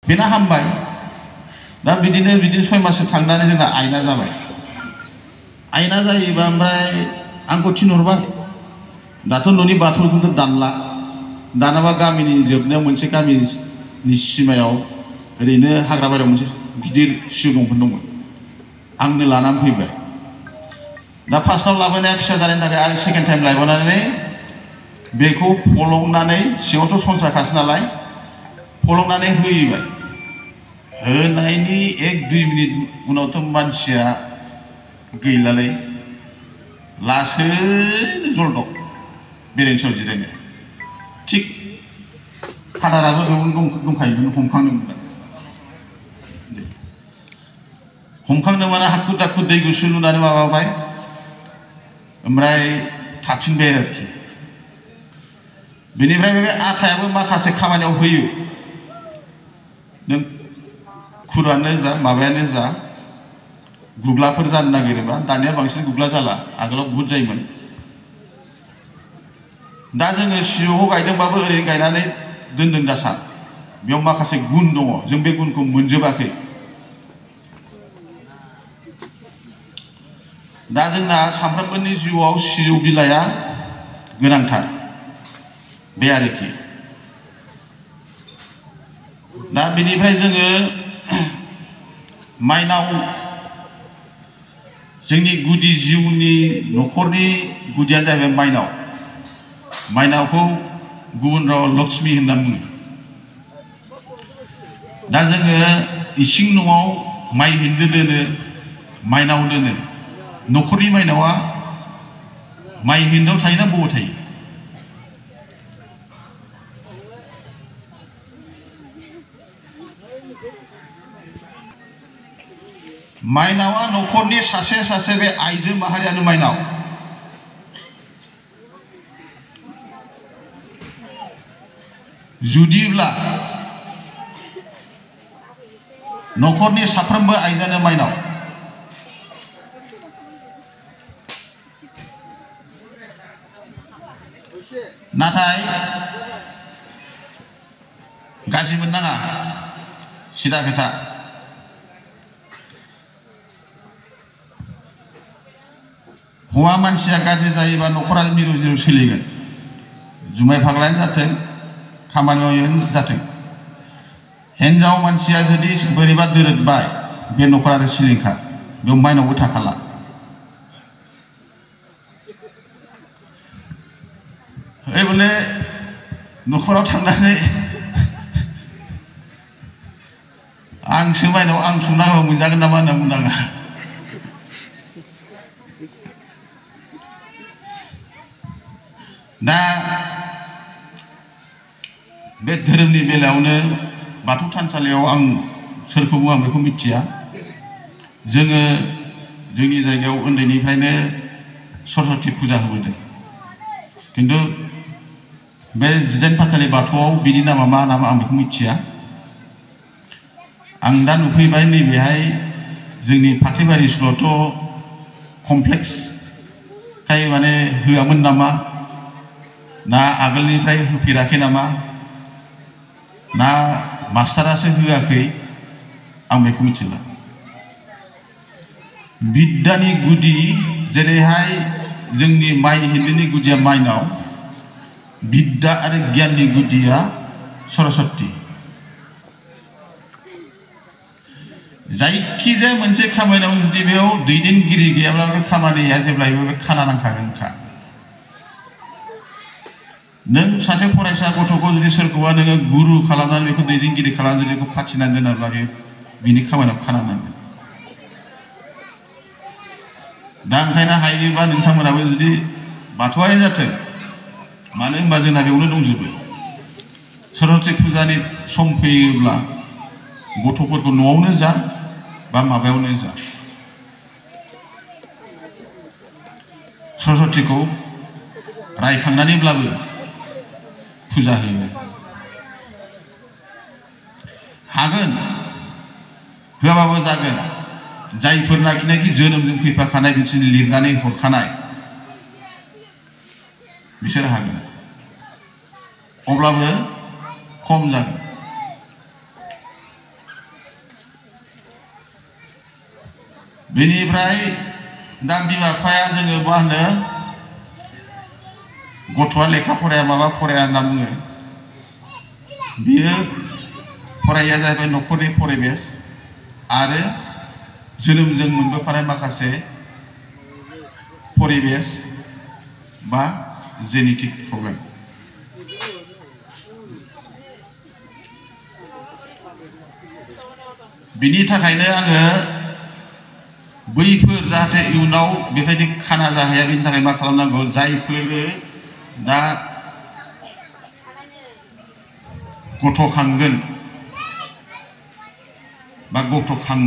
बेना हामबाय दा बिदिनो 6 माससो थांनानै जोंना आयना जाबाय आयना जायोबा ओमफ्राय आंखौ थिनहरबाय दाथ' न'नि बाथौखौथ' दानला दानाबा गामिनि जोबनायाव मोनसे गामिनि सिमायाव ओरैनो हाग्राबारियाव मोनसे गिदिर सिजौ दंफां दंमोन आंनो लानानै फैबाय दा फार्स्टआव लाबोनाया फिसा जानायनि थाखाय आरो सेकेन्ड टाइम लाबोनानै बेखौ फलंनानै सिङावथ' सनस्राखासै नालाय फलंनानै होबाय होनायनि 1-2 मिनिट उनावथ' मानसिया गैलालै लासैनो जलदब बेरेन्सियाव जिरायनो थिग फादाराबो बेयावनो दंखायोमोन हमखांनो माने हाखु दाखु दै गुसु लुनानै माबाबाय ओमफ्राय थाफिनबाय आरोखि बेनिफ्राय बे आथायाबो माखासे खामानियाव होयो नों खुरानो जा माबायानो जा गुग्लाफोर जानो नागिरोबा दानिया बांसिन गुग्ला जाला आगोलाव बुहुद जायोमोन दा जोङो सिजौखौ गायदोंबाबो ओरैनो गायनानै दोनदों दासा बेयाव माखासे गुन दङ जों बे गुनखौ मोनजोबाखै दा जोंना सामफ्रामबोनि जिउआव सिजौ बिलाइया गोनांथार बे आरोखि दा बेनिफ्राय जोङो माइनाव जोंनि गुदि जिउनि न'खरनि गुदियानो जाहैबाय माइनावखौ गुबुन रावाव लक्ष्मी होनना बुङो दा जोङो इसिं न'आव माइ हिन्दो दोनो माइनाव दोनो न'खरनि माइनावा माइ हिन्दोआव थायोना बबाव थायो माइनावा न'खरनि सासे बे आइजो माहारियानो माइनाव जुदिब्ला न'खरनि साफ्रोमबो आइजोआनो माइनाव नाथाय गाज्रि मोननाङा सिदा खोथा हौवा मानसिया गाज्रि जायोबा न'खरा मिरु जिरु सोलिगोन जुमाय फाग्लायानो जाथों खामानि मावैयानो जाथों हिन्जाव मानसिया जुदि बोरैबा दोरोदबाय बे न'खरा आरो सिलिंखार बेयाव माइनावबो थाखाला ओइ बले न'खराव थांनानै आंसो माइनाव आं संना होबा मोनजागोन नामा होनना बुंनाङा दा बे धोरोमनि बेलायावनो बाथौ थानसालियाव आं सोरखौबो आं बेखौ मिथिया जोङो जोंनि जायगायाव उन्दैनिफ्रायनो सरस्वती फुजा होबोदों खिन्थु बे 18 फाथालि बाथौआव बिनि नामा मा नामा आं बेखौ मिथिया आं दा नुफैबाय नैबेहाय जोंनि फाख्रिबारि स्कुलावथ' कमप्लेक्स खाय माने होआमोन नामा ना आगोलनिफ्राय होफेराखै नामा ना मास्टारासो होआखै आं बेखौ मिथिला बिद्यानि गुदि जेरैहाय जोंनि माइ हिन्दोनि गुदिया माइनाव बिद्या आरो गियाननि गुदिया सरस्वती जायखिजाया मोनसे खामानियाव जुदि बेयाव दैदेनगिरि गैयाब्ला बे खामानिया जेब्लायबो बे खाना नांखागोनखा नों सासे फरायसा गथ'खौ जुदि सोरखौबा नोङो गुरु खालामनानै बेखौ दैदेनगिरि खालामनानै जुदि बेखौ फाथिनानै दोनाब्ला बिनि खामानियाव खाना नांगोन दा ओंखायनो हायोबा नोंथांमोनाबो जुदि बाथौआरि जाथों मानो होनबा जोंना बेयावनो दंजोबो सरस्वती फुजानि सम फैयोब्ला गथ'फोरखौ न'आवनो जा बा माबायावनो जा सरस्वतीखौ रायखांनानैब्लाबो फुजा होयो हागोन होआबाबो जागोन जायफोरनाखि जोनोमजों फैफाखानाय बिसोर लिरनानै हरखानाय बिसोर हागोन अब्लाबो खम जागोन बेनिफ्राय दा बिमा बिफाया जोङो मा होनो गथ'आ लेखा फराया माबा फराया होनना बुङो बियो फराया जाहैबाय न'खरनि परिबेस आरो जोनोमजों मोनबोफानाय माखासे परिबेस बा जेनेटिक प्रब्लेम बिनि थाखायनो आङो बैफोर जाहाथे इयुनाव बेबायदि खाना जाहैया बिनि थाखाय मा खालामनांगौ जायफोर दा गथ' खांगोन बा गथ' खां